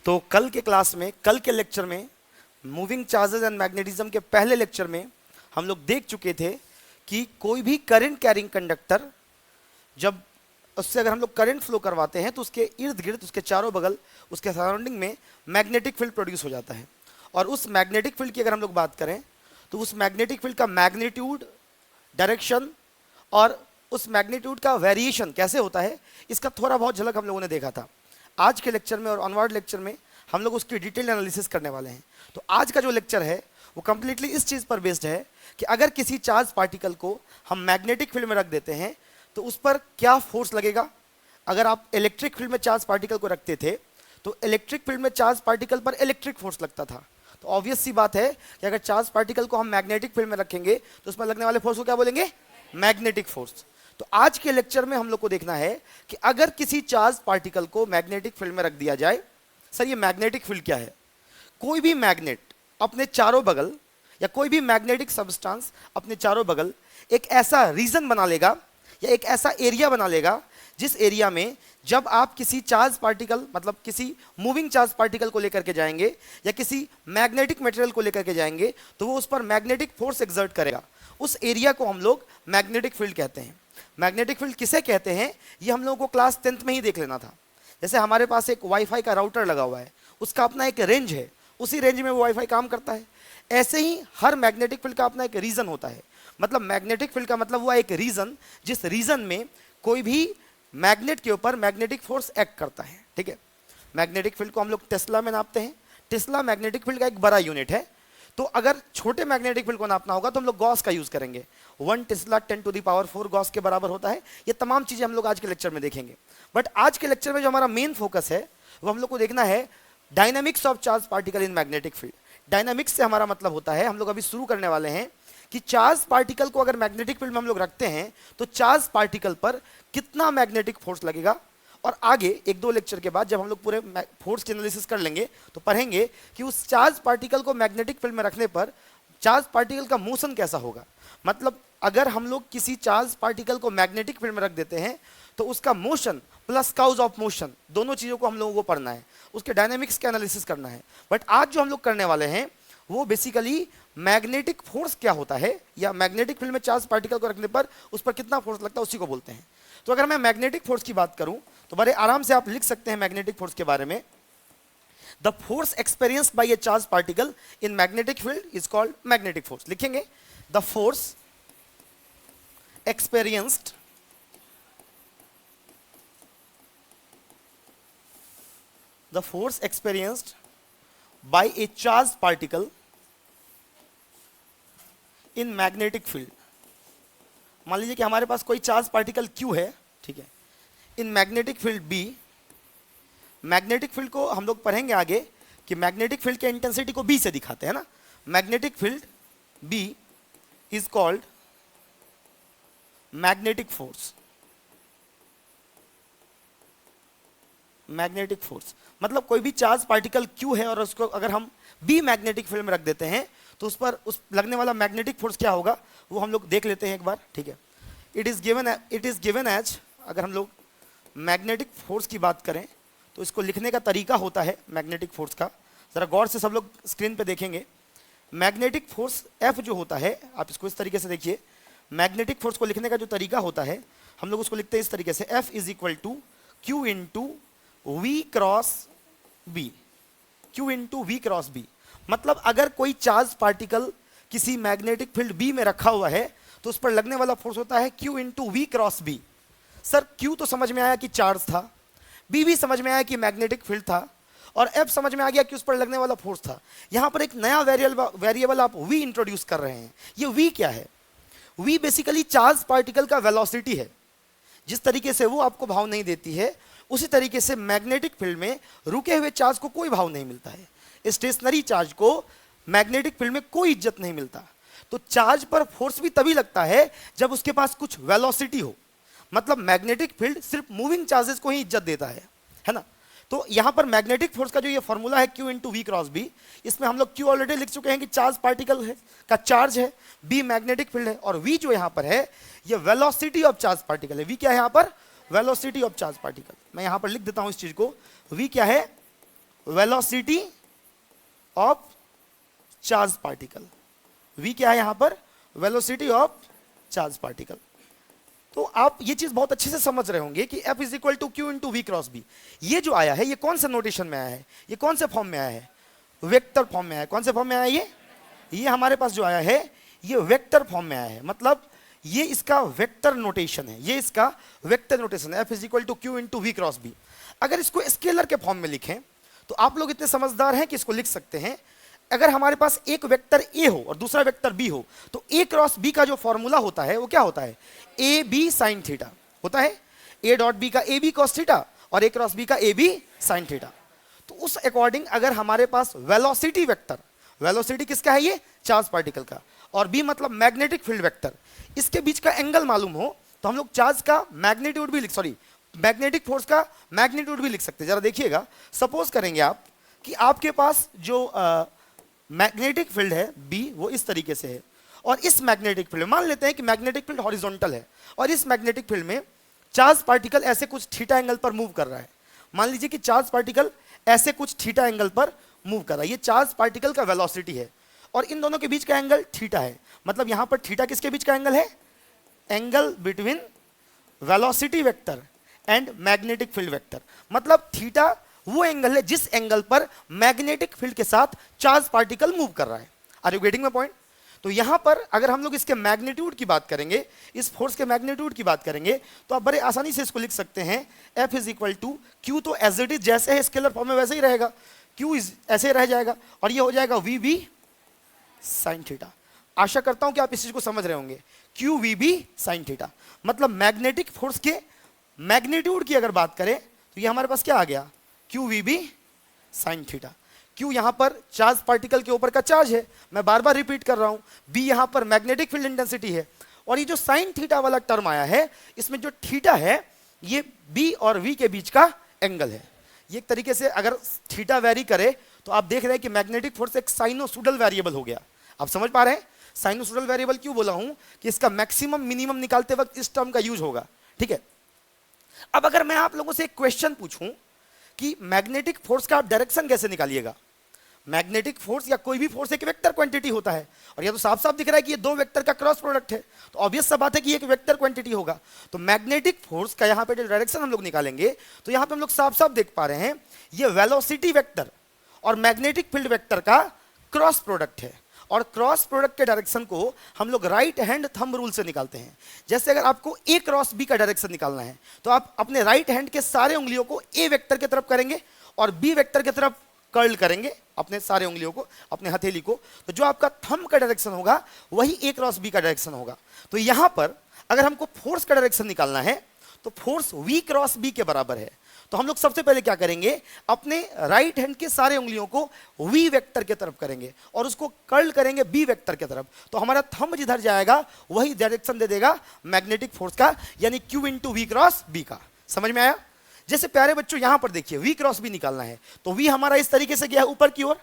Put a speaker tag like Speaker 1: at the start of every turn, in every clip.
Speaker 1: तो कल के क्लास में, कल के लेक्चर में, मूविंग चार्जेस एंड मैग्नेटिज्म के पहले लेक्चर में हम लोग देख चुके थे कि कोई भी करंट कैरिंग कंडक्टर, जब उससे अगर हम लोग करंट फ्लो करवाते हैं तो उसके इर्द गिर्द, उसके चारों बगल, उसके सराउंडिंग में मैग्नेटिक फील्ड प्रोड्यूस हो जाता है। और उस मैग्नेटिक फील्ड की अगर हम लोग बात करें तो उस मैग्नेटिक फील्ड का मैग्नीट्यूड, डायरेक्शन और उस मैग्नीट्यूड का वेरिएशन कैसे होता है, इसका थोड़ा बहुत झलक हम लोगों ने देखा था। आज के लेक्चर में और ऑनवर्ड लेक्चर में हम लोग उसकी डिटेल एनालिसिस करने वाले हैं। तो आज का जो लेक्चर है वो कंप्लीटली इस चीज़ पर बेस्ड है कि अगर किसी चार्ज पार्टिकल को हम मैग्नेटिक फील्ड में रख देते हैं तो उस पर क्या फोर्स लगेगा। अगर आप इलेक्ट्रिक फील्ड में चार्ज पार्टिकल को रखते थे तो इलेक्ट्रिक फील्ड में चार्ज पार्टिकल पर इलेक्ट्रिक फोर्स लगता था। तो ऑब्वियस सी बात है कि अगर चार्ज पार्टिकल को हम मैग्नेटिक फील्ड में रखेंगे तो उस पर लगने वाले फोर्स को क्या बोलेंगे, मैग्नेटिक फोर्स। तो आज के लेक्चर में हम लोग को देखना है कि अगर किसी चार्ज पार्टिकल को मैग्नेटिक फील्ड में रख दिया जाए, सर ये मैग्नेटिक फील्ड क्या है। कोई भी मैग्नेट अपने चारों बगल या कोई भी मैग्नेटिक सब्सटेंस अपने चारों बगल एक ऐसा रीजन बना लेगा या एक ऐसा एरिया बना लेगा जिस एरिया में जब आप किसी चार्ज पार्टिकल, मतलब किसी मूविंग चार्ज पार्टिकल को लेकर के जाएंगे या किसी मैग्नेटिक मटेरियल को लेकर के जाएंगे तो वो उस पर मैग्नेटिक फोर्स एक्सर्ट करेगा। उस एरिया को हम लोग मैग्नेटिक फील्ड कहते हैं। मैग्नेटिक फील्ड किसे कहते हैं ये हम लोगों को क्लास 10th में ही देख लेना था। जैसे हमारे पास एक वाईफाई का राउटर लगा हुआ है, उसका अपना एक रेंज है, उसी रेंज में वो वाईफाई काम करता है। ऐसे ही हर मैग्नेटिक फील्ड का अपना एक रीजन होता है। मतलब मैग्नेटिक फील्ड का मतलब हुआ एक रीजन जिस रीजन में कोई भी मैग्नेट के ऊपर मैग्नेटिक फोर्स एक्ट करता है। ठीक है, मैग्नेटिक फील्ड को हम लोग टेस्ला में नापते हैं। टेस्ला मैग्नेटिक फील्ड का एक बड़ा यूनिट है। तो अगर छोटे मैग्नेटिक फील्ड को नापना होगा तो हम लोग गॉस का यूज करेंगे। 1 टेस्ला 10⁴ गॉस के बराबर होता है। ये तमाम चीजें हम लोग आज के लेक्चर में देखेंगे। बट आज के लेक्चर में जो हमारा मेन फोकस है वो हम लोग को देखना है dynamics of charge particle in magnetic field. Dynamics से हमारा मतलब होता है, हम लोग अभी शुरू करने वाले हैं कि चार्ज पार्टिकल को अगर मैग्नेटिक फील्ड में हम लोग रखते हैं तो चार्ज पार्टिकल पर कितना मैग्नेटिक फोर्स लगेगा। और आगे 1-2 लेक्चर के बाद जब हम लोग पूरे फोर्स की एनालिसिस कर लेंगे तो पढ़ेंगे कि उस चार्ज पार्टिकल को मैग्नेटिक फील्ड में रखने पर चार्ज पार्टिकल का मोशन कैसा होगा। मतलब अगर हम लोग किसी चार्ज पार्टिकल को मैग्नेटिक फील्ड में रख देते हैं तो उसका motion plus cause of motion, दोनों चीज़ों को हम लोगों को पढ़ना है, उसके डायनेमिक्स का एनालिसिस करना है। बट आज जो हम लोग करने वाले हैं वो बेसिकली मैग्नेटिक फोर्स क्या होता है या मैग्नेटिक फील्ड में चार्ज पार्टिकल को रखने पर उस पर कितना फोर्स लगता है उसी को बोलते हैं। तो अगर मैं मैग्नेटिक फोर्स की बात करूं तो बड़े आराम से आप लिख सकते हैं मैग्नेटिक फोर्स के बारे में। The force experienced by a charge particle in magnetic field is called magnetic force. लिखेंगे the force experienced by a charged particle in magnetic field। मान लीजिए कि हमारे पास कोई चार्ज पार्टिकल Q है, ठीक है, इन magnetic field B। Magnetic field को हम लोग पढ़ेंगे आगे कि मैग्नेटिक फील्ड के इंटेंसिटी को B से दिखाते हैं ना। Magnetic field B is called magnetic force. Magnetic force मतलब कोई भी चार्ज पार्टिकल Q है और उसको अगर हम B मैग्नेटिक फील्ड में रख देते हैं तो उस पर उस लगने वाला मैग्नेटिक फोर्स क्या होगा वो हम लोग देख लेते हैं एक बार। ठीक है, इट इज गिवन एज, अगर हम लोग मैग्नेटिक फोर्स की बात करें तो इसको लिखने का तरीका होता है मैग्नेटिक फोर्स का। जरा गौर से सब लोग स्क्रीन पे देखेंगे। मैग्नेटिक फोर्स F जो होता है, आप इसको इस तरीके से देखिए। मैग्नेटिक फोर्स को लिखने का जो तरीका होता है हम लोग उसको लिखते हैं इस तरीके से, F is equal to Q into V cross B। Q into V cross B मतलब अगर कोई चार्ज पार्टिकल किसी मैग्नेटिक फील्ड B में रखा हुआ है तो उस पर लगने वाला फोर्स होता है Q into V cross B। Sir Q तो समझ में आया कि चार्ज था, B भी समझ में आया कि मैग्नेटिक फील्ड था, और F समझ में आ गया कि उस पर लगने वाला फोर्स था। यहां पर एक नया वेरिएबल आप V इंट्रोड्यूस कर रहे हैं। ये V क्या है? V बेसिकली चार्ज पार्टिकल का वेलोसिटी है। जिस तरीके से वो आपको भाव नहीं देती है उसी तरीके से मैग्नेटिक फील्ड में रुके हुए चार्ज को कोई भाव नहीं मिलता है। स्टेशनरी चार्ज को मैग्नेटिक फील्ड में कोई इज्जत नहीं मिलता। तो चार्ज पर फोर्स भी तभी लगता है जब उसके पास कुछ वेलोसिटी हो। मतलब मैग्नेटिक फील्ड सिर्फ मूविंग चार्जेस को ही इज्जत देता है ना। तो यहां पर मैग्नेटिक फोर्स का जो ये फॉर्मूला है Q into V cross B, इसमें हम लोग Q ऑलरेडी लिख चुके हैं कि चार्ज पार्टिकल है का चार्ज है, B मैग्नेटिक फील्ड है, और V जो यहां पर है ये वेलोसिटी ऑफ चार्ज पार्टिकल है। V क्या है यहां पर? Velocity of charge particle. मैं यहां पर लिख देता हूं इस चीज को। V क्या है? Velocity of charge particle. v क्या है यहां पर? Velocity of charge particle. तो आप ये चीज बहुत अच्छे से समझ रहे होंगे कि F is equal to Q into V cross B. ये जो आया है ये कौन से नोटेशन में आया है? ये कौन से फॉर्म में आया है? वेक्टर फॉर्म में आया है। कौन से फॉर्म में आया है? ये हमारे पास जो आया है ये वेक्टर फॉर्म में आया है, मतलब ये इसका वेक्टर नोटेशन है, ये इसका वेक्टर नोटेशन है। F is equal to Q into V cross B. अगर इसको स्केलर के फॉर्म में लिखें तो आप लोग इतने समझदार हैं कि इसको लिख सकते हैं, अगर हमारे पास एक वेक्टर ए हो और दूसरा वेक्टर बी हो तो ए क्रॉस बी का जो फॉर्मूला होता है वो क्या होता है? ए बी साइन थीटा होता है। ए डॉट बी का ए बी कॉस थीटा और ए क्रॉस बी का ए बी साइन थीटा। तो उस अकॉर्डिंग अगर हमारे पास वेलोसिटी वेक्टर, वेलोसिटी किसका है? ये चार्ज पार्टिकल का, और बी मतलब मैग्नेटिक फील्ड वेक्टर, इसके बीच का एंगल मालूम हो तो हम लोग चार्ज का मैग्नीट्यूड भी मैग्नेटिक फोर्स का मैग्नीट्यूड भी लिख सकते हैं। जरा देखिएगा, सपोज करेंगे आप कि आपके पास जो मैग्नेटिक फील्ड है बी वो इस तरीके से है, और इस मैग्नेटिक फील्ड मान लेते हैं कि मैग्नेटिक फील्ड हॉरिजॉन्टल है, और इस मैग्नेटिक फील्ड में चार्ज पार्टिकल ऐसे कुछ थीटा एंगल पर मूव कर रहा है। मान लीजिए कि चार्ज पार्टिकल ऐसे कुछ थीटा एंगल पर मूव कर रहा है, ये चार्ज पार्टिकल का वेलोसिटी है, और इन दोनों के बीच का एंगल थीटा है। मतलब यहां पर थीटा किसके बीच का एंगल है? Angle between velocity vector and magnetic field vector. मतलब थीटा वो एंगल है जिस एंगल पर मैग्नेटिक फील्ड के साथ चार्ज पार्टिकल मूव कर रहा है। Are you getting my point? तो यहां पर अगर हम लोग इसके मैग्नीट्यूड की बात करेंगे, इस फोर्स के मैग्नीट्यूड की बात करेंगे, तो आप बड़े आसानी से इसको लिख सकते हैं F is equal to Q, तो एज इट इज जैसे है स्केलर फॉर्म में वैसे ही रहेगा, क्यू इज ऐसे रह जाएगा, और ये हो जाएगा वी बी साइन थीटा। आशा करता हूं कि आप इस चीज को समझ रहे होंगे, Q V B sine theta. मतलब मैग्नेटिक फोर्स के मैग्नीट्यूड की अगर बात करें तो ये हमारे पास क्या आ गया? Q V B sine theta. Q यहां पर चार्ज पार्टिकल के ऊपर का चार्ज है, मैं बार बार रिपीट कर रहा हूं, बी यहां पर मैग्नेटिक फील्ड इंटेंसिटी है, और ये जो साइन थीटा वाला टर्म आया है इसमें जो थीटा है ये बी और वी के बीच का एंगल है। ये एक तरीके से अगर थीटा वेरी करे तो आप देख रहे हैं कि मैग्नेटिक फोर्स एक साइनोसोडल वेरिएबल हो गया। आप समझ पा रहे हैं? साइनोसोडल वेरिएबल क्यों बोला हूं कि इसका मैक्सिमम मिनिमम निकालते वक्त इस टर्म का यूज होगा। ठीक है, अब अगर मैं आप लोगों से एक क्वेश्चन पूछूं कि मैग्नेटिक फोर्स का आप डायरेक्शन कैसे निकालिएगा? मैग्नेटिक फोर्स या कोई भी फोर्स एक वेक्टर क्वांटिटी होता है, और ये तो साफ साफ दिख रहा है कि ये दो वेक्टर का क्रॉस प्रोडक्ट है, तो ऑब्वियस सा बात है कि ये एक वेक्टर क्वांटिटी होगा। तो मैग्नेटिक फोर्स का यहाँ पे जो डायरेक्शन हम लोग निकालेंगे तो यहाँ पे हम लोग साफ साफ देख पा रहे हैं ये वेलोसिटी वेक्टर और मैग्नेटिक फील्ड वेक्टर का क्रॉस प्रोडक्ट है, और क्रॉस प्रोडक्ट के डायरेक्शन को हम लोग राइट हैंड थंब रूल से निकालते हैं। जैसे अगर आपको ए क्रॉस बी का डायरेक्शन निकालना है तो आप अपने राइट हैंड के सारे उंगलियों को ए वेक्टर की तरफ करेंगे और बी वेक्टर की तरफ कर्ल करेंगे अपने सारे उंगलियों को, अपने हथेली को, तो जो आपका थंब का डायरेक्शन होगा वही ए क्रॉस बी का डायरेक्शन होगा। तो यहां पर अगर हमको फोर्स का डायरेक्शन निकालना है तो फोर्स वी क्रॉस बी के बराबर है। तो हम लोग सबसे पहले क्या करेंगे, अपने राइट हैंड के सारे उंगलियों को वी वेक्टर की तरफ करेंगे और उसको कर्ल करेंगे बी वेक्टर की तरफ, तो हमारा थंब जिधर जाएगा वही डायरेक्शन दे देगा मैग्नेटिक फोर्स का, यानी Q into V cross B का। समझ में आया? जैसे प्यारे बच्चों यहां पर देखिए वी क्रॉस बी निकालना है, तो वी हमारा इस तरीके से गया है ऊपर की ओर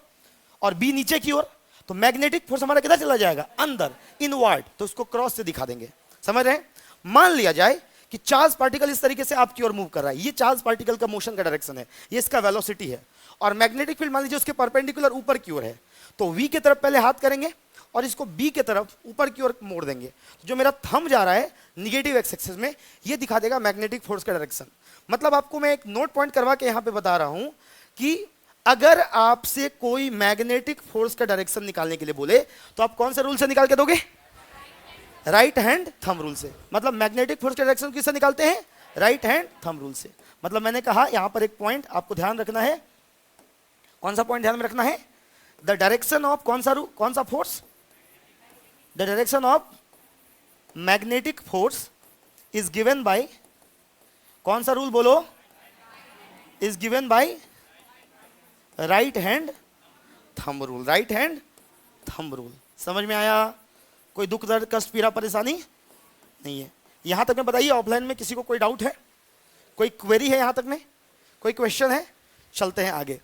Speaker 1: और बी नीचे की ओर, तो मैग्नेटिक फोर्स हमारा किधर चला जाएगा? अंदर, इनवर्ड, तो उसको क्रॉस से दिखा देंगे। समझ रहे हैं? मान लिया जाए कि चार्ज पार्टिकल इस तरीके से आपकी ओर मूव कर रहा है, ये चार्ज पार्टिकल का मोशन का डायरेक्शन है, ये इसका वेलोसिटी है, और मैग्नेटिक फील्ड मान लीजिए उसके परपेंडिकुलर ऊपर की ओर है, तो वी की तरफ पहले हाथ करेंगे और इसको बी की तरफ ऊपर की ओर मोड़ देंगे, तो जो मेरा थंब जा रहा है निगेटिव एक्स एक्सिस में, ये दिखा देगा मैग्नेटिक फोर्स का डायरेक्शन। मतलब आपको मैं एक नोट पॉइंट करवा के यहां पे बता रहा हूं कि अगर आपसे कोई मैग्नेटिक फोर्स का डायरेक्शन निकालने के लिए बोले तो आप कौन सा रूल से निकाल के दोगे? राइट हैंड थंब रूल से। मतलब मैग्नेटिक फोर्स का डायरेक्शन किससे निकालते हैं? राइट हैंड थंब रूल से। मतलब मैंने कहा यहां पर एक पॉइंट आपको ध्यान रखना है। कौन सा पॉइंट ध्यान में रखना है? द डायरेक्शन ऑफ कौन सा force? The direction of magnetic force is given by, कौन सा रूल बोलो? Is given by right hand thumb rule. Right hand thumb rule. समझ में आया? कोई दुख दर्द कष्ट पीड़ा परेशानी नहीं है? यहां तक में बताइए, ऑफलाइन में किसी को कोई डाउट है, कोई क्वेरी है यहां तक में, कोई क्वेश्चन है? चलते हैं आगे।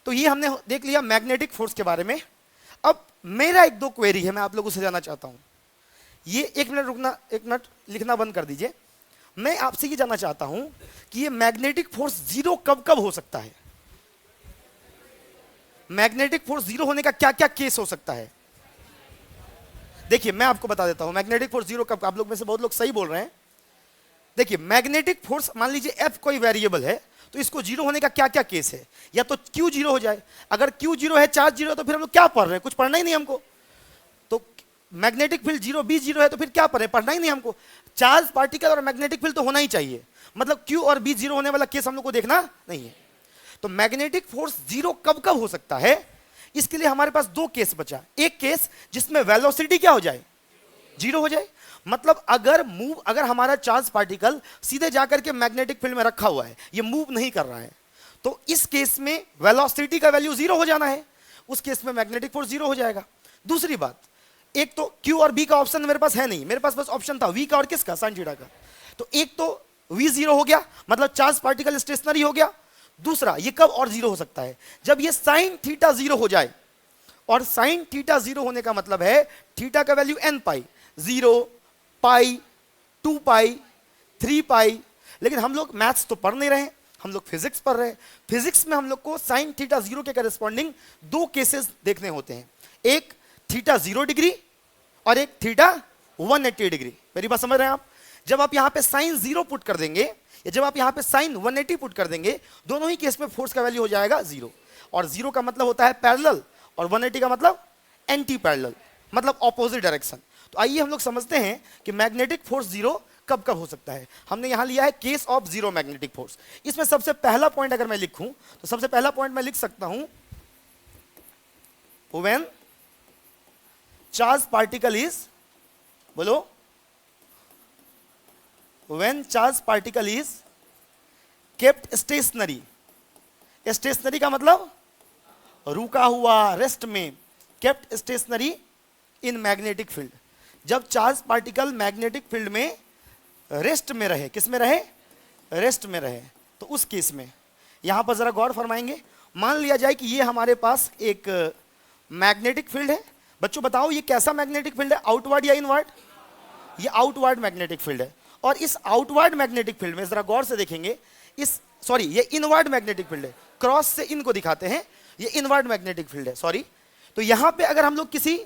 Speaker 1: तो ये हमने देख लिया मैग्नेटिक फोर्स के बारे में। अब मेरा एक दो क्वेरी है, मैं आप लोगों से जानना चाहता हूं। ये एक मिनट लिखना बंद कर दीजिए। मैं आपसे ये जानना चाहता हूं कि ये मैग्नेटिक फोर्स जीरो कब कब हो सकता है? मैग्नेटिक फोर्स जीरो होने का क्या क्या केस हो सकता है? देखिए मैं आपको बता देता हूं मैग्नेटिक फोर्स जीरो कब, आप लोग में से बहुत लोग सही बोल रहे हैं। देखिए मैग्नेटिक फोर्स, मान लीजिए एफ कोई वेरिएबल है, तो इसको जीरो होने का क्या क्या केस है? या तो क्यू जीरो हो जाए, अगर क्यू जीरो है, चार्ज जीरो है, तो फिर हम लोग क्या पढ़ रहे हैं? कुछ पढ़ना ही नहीं हमको। तो magnetic field zero, B zero है, तो फिर क्या पढ़ रहे हैं? पढ़ना ही नहीं हमको। चार्ज पार्टिकल और मैग्नेटिक फील्ड तो होना ही चाहिए, मतलब क्यू और बी जीरो होने वाला केस हम लोग को देखना नहीं है। तो मैग्नेटिक फोर्स जीरो कब कब हो सकता है? इसके लिए हमारे पास दो केस बचा। एक केस जिसमें वेलोसिटी क्या हो जाए? जीरो हो जाए। मतलब अगर हमारा चार्ज पार्टिकल सीधे जाकर के मैग्नेटिक फील्ड में रखा हुआ है, ये मूव नहीं कर रहा है, तो इस केस में वेलोसिटी का वैल्यू जीरो हो जाना है, उस केस में मैग्नेटिक फोर्स जीरो हो जाएगा। दूसरी बात, एक तो क्यू और बी का ऑप्शन मेरे पास है नहीं, मेरे पास बस ऑप्शन था वी का और किसका? साइन थीटा का। तो एक तो वी जीरो हो गया, मतलब चार्ज पार्टिकल स्टेशनरी हो गया। दूसरा, ये कब और जीरो हो सकता है? जब ये साइन थीटा जीरो हो जाए। और साइन थीटा जीरो होने का मतलब है थीटा का वैल्यू एन पाई, 0, पाई, 2 पाई, 3 पाई। लेकिन हम लोग मैथ्स तो पढ़ नहीं रहे हैं, हम लोग फिजिक्स पढ़ रहे हैं। फिजिक्स में हम लोग को साइन थीटा जीरो के करस्पॉन्डिंग दो केसेस देखने होते हैं, एक थीटा 0 डिग्री और एक थीटा 180 डिग्री। मेरी बात समझ रहे हैं आप? जब आप यहां पे साइन 0 पुट कर देंगे या जब आप यहां पे साइन 180 पुट कर देंगे, दोनों ही केस में फोर्स का वैल्यू हो जाएगा 0। और 0 का मतलब होता है पैरेलल और 180 का मतलब एंटी पैरेलल, मतलब ऑपोजिट डायरेक्शन। तो आइए हम लोग समझते हैं कि मैग्नेटिक फोर्स जीरो कब कब हो सकता है। हमने यहां लिया है case of zero magnetic force. इसमें सबसे पहला पॉइंट अगर मैं लिखूं तो सबसे पहला पॉइंट मैं लिख सकता हूं, व्हेन चार्ज पार्टिकल इज, बोलो, when charge particle is kept stationary. Stationary का मतलब रुका हुआ, रेस्ट में, kept stationary in magnetic field. जब चार्ज पार्टिकल मैग्नेटिक फील्ड में रेस्ट में रहे, किस में रहे? रेस्ट में रहे, तो उस केस में यहां पर जरा गौर फरमाएंगे। मान लिया जाए कि ये हमारे पास एक मैग्नेटिक फील्ड है। बच्चों बताओ ये कैसा मैग्नेटिक फील्ड है, आउटवर्ड या इनवर्ड? ये आउटवर्ड मैग्नेटिक फील्ड है। और इस आउटवर्ड मैग्नेटिक फील्ड में जरा गौर से देखेंगे, ये इनवर्ड मैग्नेटिक फील्ड है, क्रॉस से इनको दिखाते हैं, ये इनवर्ड मैग्नेटिक फील्ड है, सॉरी। तो यहां पे अगर हम लोग किसी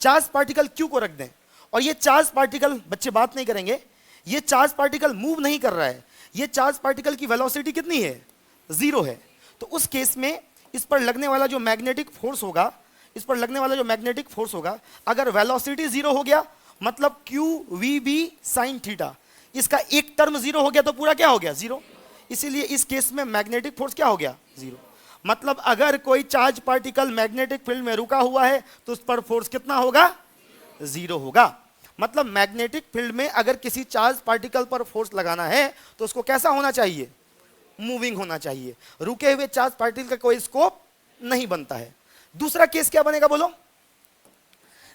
Speaker 1: चार्ज पार्टिकल क्यू को रख दें और ये चार्ज पार्टिकल, बच्चे बात नहीं करेंगे, ये चार्ज पार्टिकल मूव नहीं कर रहा है, ये चार्ज पार्टिकल की वेलोसिटी कितनी है? 0 है। तो उस केस में इस पर लगने वाला जो मैग्नेटिक फोर्स होगा, इस पर लगने वाला जो मैग्नेटिक फोर्स होगा, अगर वेलोसिटी 0 हो गया, मतलब Q V B sine theta, इसका एक टर्म 0 हो गया तो पूरा क्या हो गया? 0। इसीलिए इस केस में मैग्नेटिक फोर्स क्या हो गया? 0। मतलब अगर कोई चार्ज पार्टिकल मैग्नेटिक फील्ड में रुका हुआ है तो उस पर फोर्स कितना होगा? 0 होगा। मतलब मैग्नेटिक फील्ड में अगर किसी चार्ज पार्टिकल पर फोर्स लगाना है तो उसको कैसा होना चाहिए? मूविंग होना चाहिए। रुके हुए चार्ज पार्टिकल का कोई स्कोप नहीं बनता है। दूसरा केस क्या बनेगा बोलो?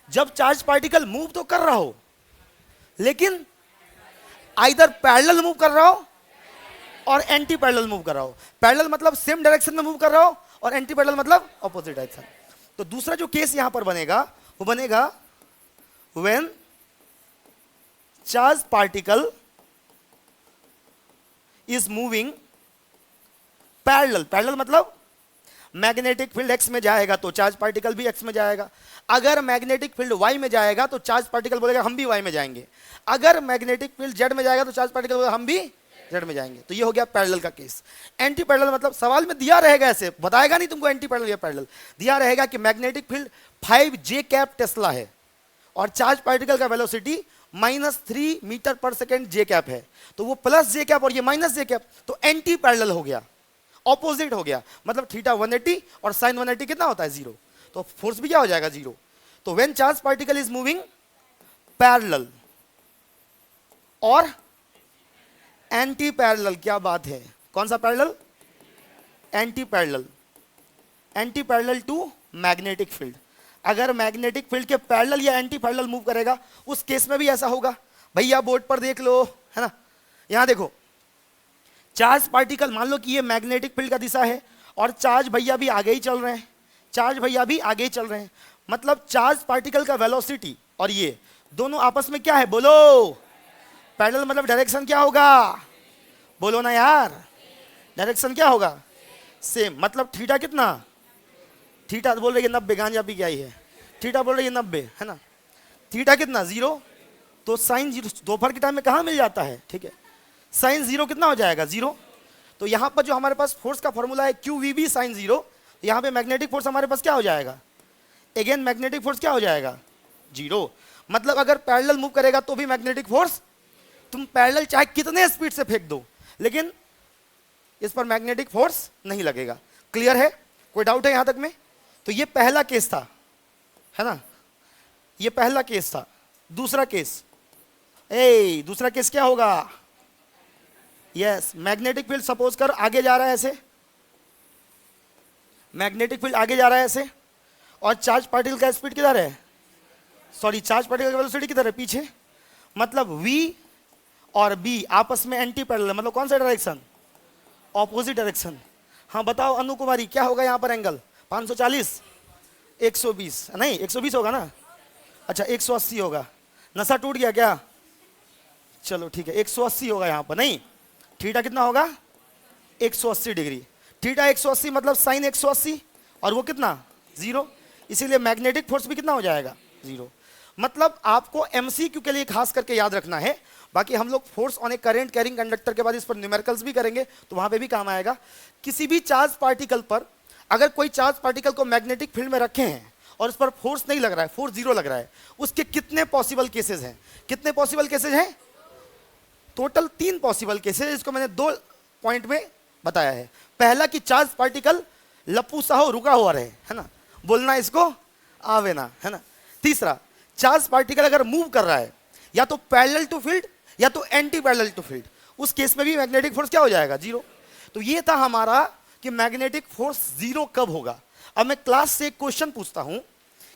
Speaker 1: जब चार्ज पार्टिकल मूव तो कर रहा हो, लेकिन आइदर पैरेलल मूव कर रहा हो और एंटी पैरेलल मूव कर रहा हो। पैरेलल मतलब सेम डायरेक्शन में मूव कर रहा हो और एंटी पैरेलल मतलब ऑपोजिट डायरेक्शन। तो दूसरा जो केस यहां पर बनेगा वो बनेगा when charge particle is moving parallel. Parallel मतलब मैग्नेटिक फील्ड एक्स में जाएगा तो चार्ज पार्टिकल भी एक्स में जाएगा। अगर मैग्नेटिक फील्ड वाई में जाएगा तो चार्ज पार्टिकल बोलेगा हम भी वाई में जाएंगे। अगर मैग्नेटिक फील्ड जेड में जाएगा तो चार्ज पार्टिकल बोलेगा हम भी जेड में जाएंगे। तो ये हो गया पैरेलल का केस। एंटी पैरेलल मतलब सवाल में दिया रहेगा, ऐसे बताएगा नहीं तुमको एंटी पैरेलल या पैरेलल, दिया रहेगा कि मैग्नेटिक फील्ड 5 जे कैप टेस्ला है और चार्ज पार्टिकल का वेलोसिटी -3 मीटर पर सेकेंड जे कैप है, तो वो प्लस जे कैप और ये माइनस जे कैप, तो एंटी पैरेलल हो गया, ऑपोजिट हो गया। मतलब थीटा 180 और साइन 180 कितना होता है? 0। तो फोर्स भी क्या हो जाएगा? 0। तो when charge particle is moving parallel और एंटी पैरेलल, क्या बात है, कौन सा parallel? Anti parallel. Anti parallel to magnetic field. अगर मैग्नेटिक फील्ड के पैरेलल या एंटी पैरेलल मूव करेगा उस केस में भी ऐसा होगा। भैया बोर्ड पर देख लो, है ना, यहां देखो, चार्ज पार्टिकल, मान लो कि ये मैग्नेटिक फील्ड का दिशा है और चार्ज भैया भी आगे ही चल रहे हैं, चार्ज भैया भी आगे ही चल रहे हैं। मतलब चार्ज पार्टिकल का वेलोसिटी और ये दोनों आपस में क्या है बोलो? पैरेलल। मतलब डायरेक्शन क्या होगा? बोलो ना यार, डायरेक्शन क्या होगा? सेम। मतलब थीटा कितना? थीटा बोल रही है 90, गांजा पी के आई है, थीटा बोल रही है 90, है ना, थीटा कितना 0, तो साइन 0 दोपहर के टाइम में कहाँ मिल जाता है, ठीक है, साइन 0 कितना हो जाएगा 0। तो यहाँ पर जो हमारे पास फोर्स का फॉर्मूला है क्यू वी बी साइन 0, यहाँ पे मैग्नेटिक फोर्स हमारे पास क्या हो जाएगा, अगेन मैग्नेटिक फोर्स क्या हो जाएगा 0। मतलब अगर पैरेलल मूव करेगा तो भी मैग्नेटिक फोर्स, तुम पैरेलल चाहे कितने स्पीड से फेंक दो लेकिन इस पर मैग्नेटिक फोर्स नहीं लगेगा। क्लियर है, कोई डाउट है यहां तक में? तो ये पहला केस था, है ना, ये पहला केस था। दूसरा केस, दूसरा केस क्या होगा, यस, मैग्नेटिक फील्ड सपोज कर आगे जा रहा है ऐसे, मैग्नेटिक फील्ड आगे जा रहा है ऐसे, और चार्ज पार्टिकल का स्पीड किधर है, सॉरी चार्ज पार्टिकल की वेलोसिटी किधर है, पीछे। मतलब V और B आपस में एंटी पैरेलल, मतलब कौन सा डायरेक्शन, ऑपोजिट डायरेक्शन। हाँ बताओ अनु कुमारी क्या होगा यहाँ पर एंगल, 540, 120 नहीं 120 होगा ना, अच्छा 180 होगा, नशा टूट गया क्या, चलो ठीक है 180 होगा यहाँ पर, नहीं थीटा कितना होगा 180 डिग्री, थीटा 180 मतलब साइन 180 और वो कितना 0, इसीलिए मैग्नेटिक फोर्स भी कितना हो जाएगा 0। मतलब आपको एमसीक्यू के लिए खास करके याद रखना है, बाकी हम लोग force on A current carrying conductor के बाद इस पर न्यूमेरिकल्स भी करेंगे तो वहां पे भी काम आएगा। किसी भी चार्ज पार्टिकल पर अगर कोई चार्ज पार्टिकल को मैग्नेटिक फील्ड में रखे हैं और उस पर फोर्स नहीं लग रहा है, फोर्स 0 लग रहा है, उसके कितने पॉसिबल केसेस हैं, कितने पॉसिबल केसेस हैं, टोटल 3 पॉसिबल केसेस, इसको मैंने 2 पॉइंट में बताया है। पहला कि चार्ज पार्टिकल लपू सा हो, रुका हुआ रहे, है ना, बोलना इसको आवे ना, है ना। तीसरा, चार्ज पार्टिकल अगर मूव कर रहा है या तो पैरेलल टू फील्ड या तो एंटी पैरेलल टू फील्ड, उस केस में भी मैग्नेटिक फोर्स क्या हो जाएगा 0। तो ये था हमारा कि मैग्नेटिक फोर्स 0 कब होगा। अब मैं क्लास से एक क्वेश्चन पूछता हूं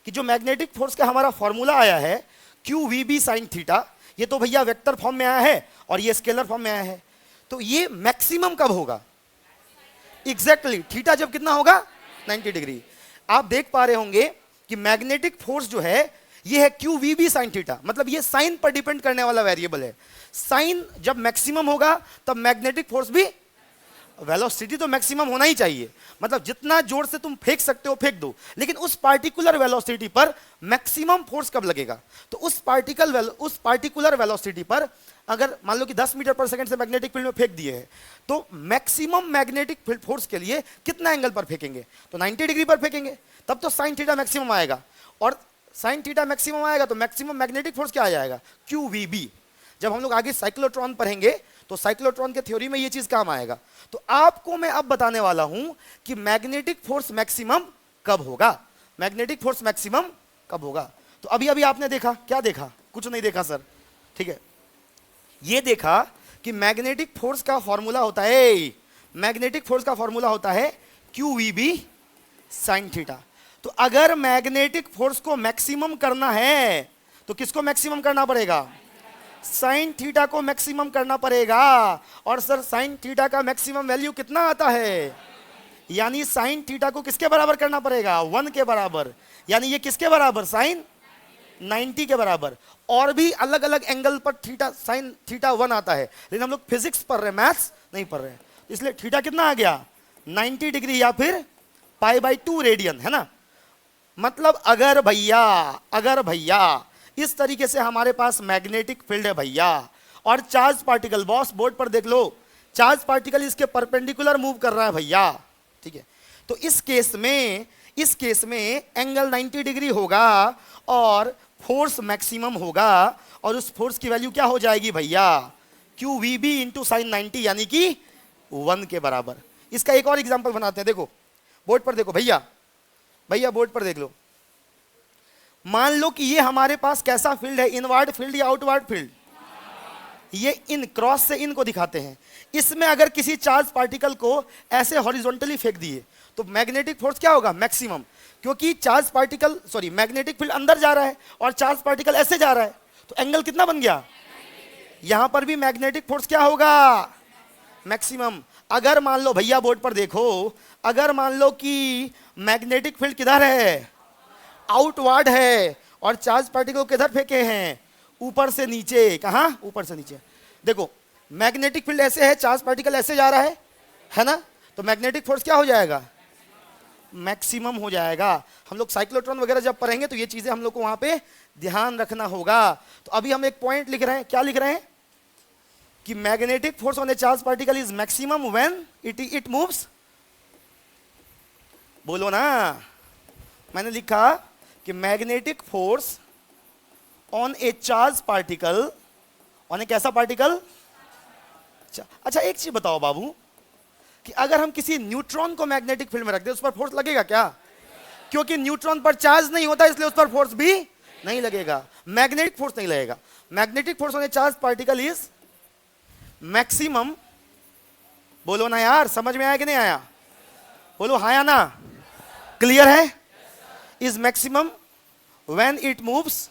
Speaker 1: कि जो मैग्नेटिक फोर्स का हमारा फॉर्मूला आया है Q V B sine theta, ये तो भैया वेक्टर फॉर्म में आया है और ये स्केलर फॉर्म में आया है, तो ये मैक्सिमम कब होगा, एग्जैक्टली थीटा जब कितना होगा 90 डिग्री। आप देख पा रहे होंगे कि मैग्नेटिक फोर्स जो है ये है Q V B sine theta, मतलब ये साइन पर डिपेंड करने वाला वेरिएबल है। साइन जब मैक्सिमम होगा तब मैग्नेटिक फोर्स भी, वेलोसिटी तो मैक्सिमम होना ही चाहिए, मतलब जितना जोर से तुम फेंक सकते हो फेंक दो, लेकिन उस पार्टिकुलर वेलोसिटी पर मैक्सिमम फोर्स कब लगेगा। तो उस पार्टिकुलर वेलोसिटी पर अगर मान लो कि 10 मीटर पर सेकंड से मैग्नेटिक फील्ड में फेंक दिए है तो मैक्सिमम मैग्नेटिक फील्ड फोर्स के लिए कितना एंगल पर फेंकेंगे, तो 90 डिग्री पर फेंकेंगे, तब तो साइन थीटा मैक्सिमम आएगा, और साइन थीटा मैक्सिमम आएगा तो मैक्सिमम मैग्नेटिक फोर्स क्या आ जाएगा क्यू वी बी। जब हम लोग आगे साइक्लोट्रॉन पढ़ेंगे तो साइक्लोट्रॉन के थ्योरी में ये चीज काम आएगा। तो आपको मैं अब बताने वाला हूं कि मैग्नेटिक फोर्स मैक्सिमम कब होगा, मैग्नेटिक फोर्स मैक्सिमम कब होगा। तो अभी अभी आपने देखा, क्या देखा, कुछ नहीं देखा सर, ठीक है, ये देखा कि मैग्नेटिक फोर्स का फॉर्मूला होता है, मैग्नेटिक फोर्स का फॉर्मूला होता है Q V B sine theta. तो अगर मैग्नेटिक फोर्स को मैक्सिमम करना है तो किसको मैक्सिमम करना पड़ेगा, साइन थीटा को मैक्सिमम करना पड़ेगा। और सर साइन थीटा का मैक्सिमम वैल्यू कितना आता है, यानी साइन थीटा को किसके बराबर करना पड़ेगा 1 के बराबर, यानी ये किसके बराबर साइन 90 के बराबर। और भी अलग अलग एंगल पर थीटा साइन थीटा 1 आता है, लेकिन हम लोग फिजिक्स पढ़ रहे हैं, मैथ्स नहीं पढ़ रहे हैं, इसलिए थीटा कितना आ गया 90 डिग्री या फिर π/2 रेडियन, है ना। मतलब अगर भैया इस तरीके से हमारे पास मैग्नेटिक फील्ड है भैया, और चार्ज पार्टिकल, बॉस बोर्ड पर देख लो, चार्ज पार्टिकल इसके परपेंडिकुलर मूव कर रहा है भैया, ठीक है, तो इस केस में एंगल 90 डिग्री होगा और फोर्स मैक्सिमम होगा, और उस फोर्स की वैल्यू क्या हो जाएगी भैया Q V B into sine 90, यानी कि 1 के बराबर। इसका एक और एग्जाम्पल बनाते हैं, देखो बोर्ड पर देखो भैया बोर्ड पर देख लो। मान लो कि ये हमारे पास कैसा फील्ड है, इनवर्ड फील्ड या आउटवर्ड फील्ड, ये इन क्रॉस से इन को दिखाते हैं। इसमें अगर किसी चार्ज पार्टिकल को ऐसे हॉरिजॉन्टली फेंक दिए तो मैग्नेटिक फोर्स क्या होगा मैक्सिमम, क्योंकि चार्ज पार्टिकल मैग्नेटिक फील्ड अंदर जा रहा है और चार्ज पार्टिकल ऐसे जा रहा है, तो एंगल कितना बन गया, यहां पर भी मैग्नेटिक फोर्स क्या होगा मैक्सिमम। अगर मान लो भैया बोर्ड पर देखो, अगर मान लो कि मैग्नेटिक फील्ड किधर है, आउटवर्ड है, और चार्ज पार्टिकल किधर फेंके हैं, ऊपर से नीचे, कहां ऊपर से नीचे। देखो मैग्नेटिक फील्ड ऐसे है, चार्ज पार्टिकल ऐसे जा रहा है ना, तो मैग्नेटिक फोर्स क्या हो जाएगा मैक्सिमम हो जाएगा। हम लोग साइक्लोट्रॉन वगैरह जब पढ़ेंगे तो ये चीजें हम लोग को वहां पे ध्यान रखना होगा। तो अभी हम एक पॉइंट लिख रहे हैं, क्या लिख रहे हैं कि magnetic force on a charge particle is maximum when it moves. बोलो ना, मैंने लिखा कि magnetic force on a charge particle, on a कैसा पार्टिकल। अच्छा एक चीज बताओ बाबू, कि अगर हम किसी न्यूट्रॉन को मैग्नेटिक फील्ड में रख दें उस पर फोर्स लगेगा क्या? क्योंकि न्यूट्रॉन पर चार्ज नहीं होता इसलिए उस पर फोर्स भी नहीं लगेगा, मैग्नेटिक फोर्स नहीं लगेगा। Magnetic force on a charge particle is maximum, बोलो ना यार, समझ में आया कि नहीं आया? बोलो हाँ या ना, क्लियर है? Is maximum when it moves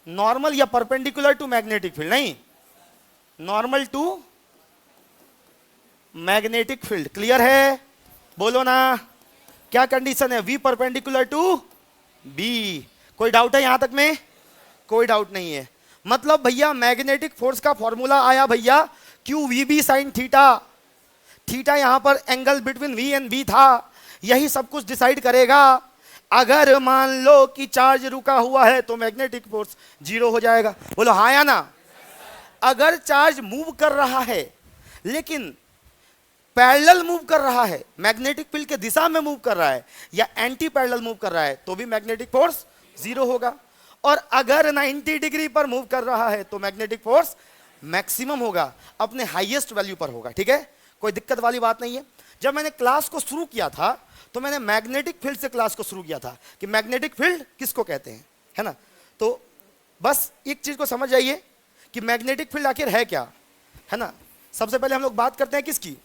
Speaker 1: normal या परपेंडिकुलर टू मैग्नेटिक फील्ड, नहीं normal to magnetic field. Clear है? बोलो ना, क्या कंडीशन है? V perpendicular to B. कोई डाउट है यहां तक में? कोई डाउट नहीं है। मतलब भैया मैग्नेटिक फोर्स का फॉर्मूला आया भैया Q V B sine theta. Theta यहां पर angle between V and B था, यही सब कुछ डिसाइड करेगा। अगर मान लो कि चार्ज रुका हुआ है तो मैग्नेटिक फोर्स जीरो हो जाएगा। बोलो हाँ या ना? अगर चार्ज मूव कर रहा है लेकिन पैरेलल मूव कर रहा है, मैग्नेटिक फील्ड के दिशा में मूव कर रहा है या एंटी पैरेलल मूव कर रहा है तो भी मैग्नेटिक फोर्स जीरो होगा। और अगर 90 डिग्री पर मूव कर रहा है तो मैग्नेटिक फोर्स मैक्सिमम होगा, अपने हाईएस्ट वैल्यू पर होगा। ठीक है, कोई दिक्कत वाली बात नहीं है। जब मैंने क्लास को शुरू किया था तो मैंने मैग्नेटिक फील्ड से क्लास को शुरू किया था कि मैग्नेटिक फील्ड किसको कहते हैं, है ना। तो बस एक चीज को समझ जाइए कि मैग्नेटिक फील्ड आखिर है क्या, है ना। सबसे पहले हम लोग बात करते हैं किसकी,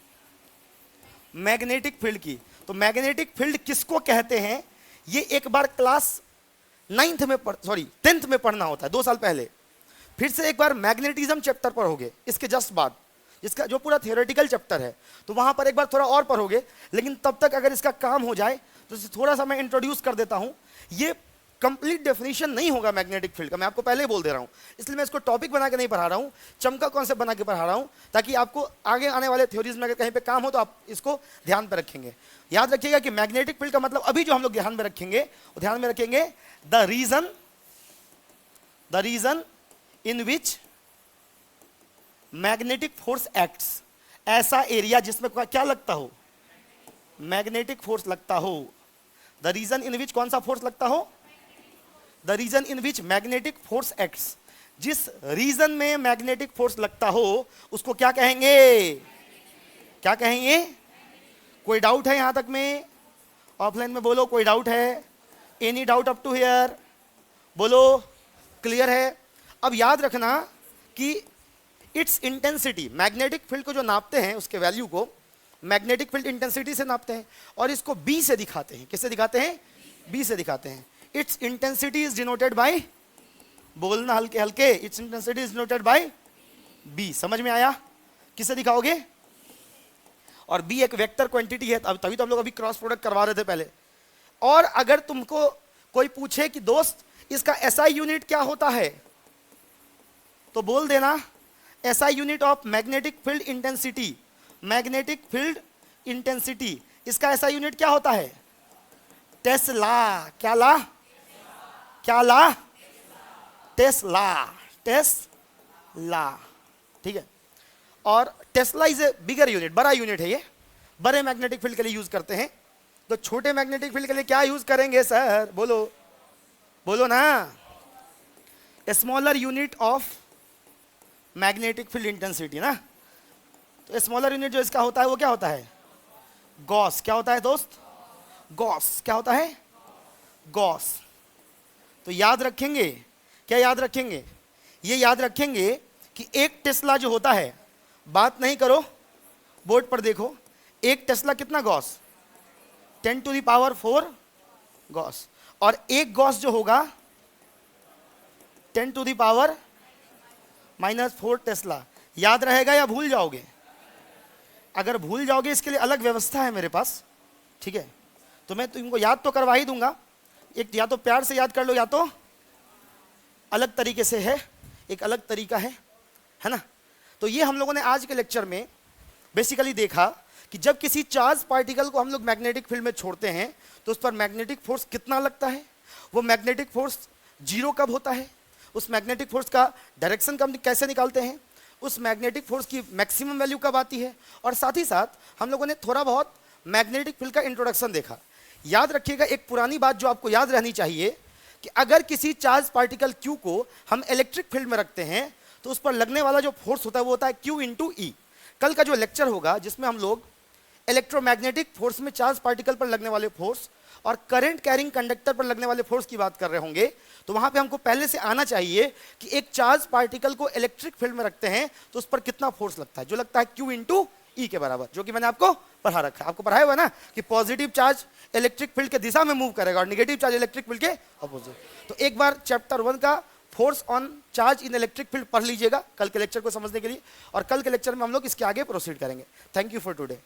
Speaker 1: मैग्नेटिक फील्ड की। तो मैग्नेटिक फील्ड किसको कहते हैं ये एक बार क्लास 9th में 10th में पढ़ना होता है, 2 साल पहले। फिर से एक बार मैग्नेटिज्म चैप्टर पढ़ोगे इसके जस्ट बाद, जिसका जो पूरा थियोरेटिकल चैप्टर है, तो वहां पर एक बार थोड़ा और पढ़ोगे। लेकिन तब तक अगर इसका काम हो जाए तो थोड़ा सा मैं इंट्रोड्यूस कर देता हूं। ये कंप्लीट डेफिनेशन नहीं होगा मैग्नेटिक फील्ड का, मैं आपको पहले ही बोल दे रहा हूं। इसलिए मैं इसको टॉपिक बना के नहीं पढ़ा रहा हूं, चमका कॉन्सेप्ट बना के पढ़ा रहा हूं, ताकि आपको आगे आने वाले थ्योरीज में अगर कहीं पे काम हो तो आप इसको ध्यान पे रखेंगे। याद रखिएगा कि मैग्नेटिक फील्ड का मतलब अभी जो हम लोग ध्यान में रखेंगे वो ध्यान में रखेंगे the region in which magnetic force acts. ऐसा एरिया जिसमें क्या लगता हो, मैग्नेटिक फोर्स लगता हो। द रीजन इन विच कौन सा फोर्स लगता हो, the region in which magnetic force acts. जिस रीजन में मैग्नेटिक फोर्स लगता हो उसको क्या कहेंगे, क्या कहेंगे? कोई डाउट है यहां तक में? ऑफलाइन में बोलो कोई डाउट है? Any doubt up to here? बोलो क्लियर है। अब याद रखना कि इट्स इंटेंसिटी, मैग्नेटिक फील्ड को जो नापते हैं उसके वैल्यू को मैग्नेटिक फील्ड इंटेंसिटी से नापते हैं और इसको बी से दिखाते हैं। किससे दिखाते हैं? बी से दिखाते हैं। Its intensity is denoted by, बोलना हल्के हल्के, its intensity is denoted by B. समझ में आया? किससे दिखाओगे? और बी एक वेक्टर क्वांटिटी है, तभी तो हम लोग अभी क्रॉस प्रोडक्ट करवा रहे थे पहले। और अगर तुमको कोई पूछे कि दोस्त इसका एसआई यूनिट क्या होता है तो बोल देना SI unit of magnetic field intensity. Magnetic field intensity, इसका एसआई यूनिट क्या होता है? टेस्ला। क्या ला? क्या ला? टेस्ला। टेस्ला, ठीक है। और Tesla is a bigger unit, बड़ा यूनिट है ये, बड़े मैग्नेटिक फील्ड के लिए यूज करते हैं। तो छोटे मैग्नेटिक फील्ड के लिए क्या यूज करेंगे सर? बोलो बोलो ना, smaller unit of magnetic field intensity ना। तो स्मॉलर यूनिट जो इसका होता है वो क्या होता है? गॉस। क्या होता है दोस्त? गॉस। क्या होता है? गॉस। तो याद रखेंगे, क्या याद रखेंगे? ये याद रखेंगे कि एक टेस्ला जो होता है, बात नहीं करो, बोर्ड पर देखो, एक टेस्ला कितना गॉस? 10⁴ गॉस। और एक गॉस जो होगा 10⁻⁻4 टेस्ला। याद रहेगा या भूल जाओगे? अगर भूल जाओगे इसके लिए अलग व्यवस्था है मेरे पास, ठीक है। तो मैं तुमको याद तो करवा ही दूंगा, एक या तो प्यार से याद कर लो या तो अलग तरीके से है, एक अलग तरीका है ना। तो ये हम लोगों ने आज के लेक्चर में बेसिकली देखा कि जब किसी चार्ज पार्टिकल को हम लोग मैग्नेटिक फील्ड में छोड़ते हैं तो उस पर मैग्नेटिक फोर्स कितना लगता है, वो मैग्नेटिक फोर्स जीरो कब होता है, उस मैग्नेटिक फोर्स का डायरेक्शन कब कैसे निकालते हैं, उस मैग्नेटिक फोर्स की मैक्सिमम वैल्यू कब आती है, और साथ ही साथ हम लोगों ने थोड़ा बहुत मैग्नेटिक फील्ड का इंट्रोडक्शन देखा। याद रखिएगा एक पुरानी बात जो आपको याद रहनी चाहिए कि अगर किसी चार्ज पार्टिकल Q को हम इलेक्ट्रिक फील्ड में रखते हैं तो उस पर लगने वाला जो फोर्स होता है वो होता है Q इंटू ई। कल का जो लेक्चर होगा जिसमें हम लोग इलेक्ट्रोमैग्नेटिक फोर्स में चार्ज पार्टिकल पर लगने वाले फोर्स और करंट कैरिंग कंडक्टर पर लगने वाले फोर्स की बात कर रहे होंगे, तो वहां पे हमको पहले से आना चाहिए कि एक चार्ज पार्टिकल को इलेक्ट्रिक फील्ड में रखते हैं तो उस पर कितना फोर्स लगता है, जो लगता है Q इंटू ई के बराबर, जो कि मैंने आपको पढ़ा रखा है। आपको पढ़ाया हुआ ना कि पॉजिटिव चार्ज इलेक्ट्रिक फील्ड के दिशा में मूव करेगा और नेगेटिव चार्ज इलेक्ट्रिक फील्ड के अपोजिट। तो एक बार चैप्टर 1 का force on charge in electric field पढ़ लीजिएगा कल के लेक्चर को समझने के लिए, और कल के लेक्चर में हम लोग इसके आगे प्रोसीड करेंगे। Thank you for today.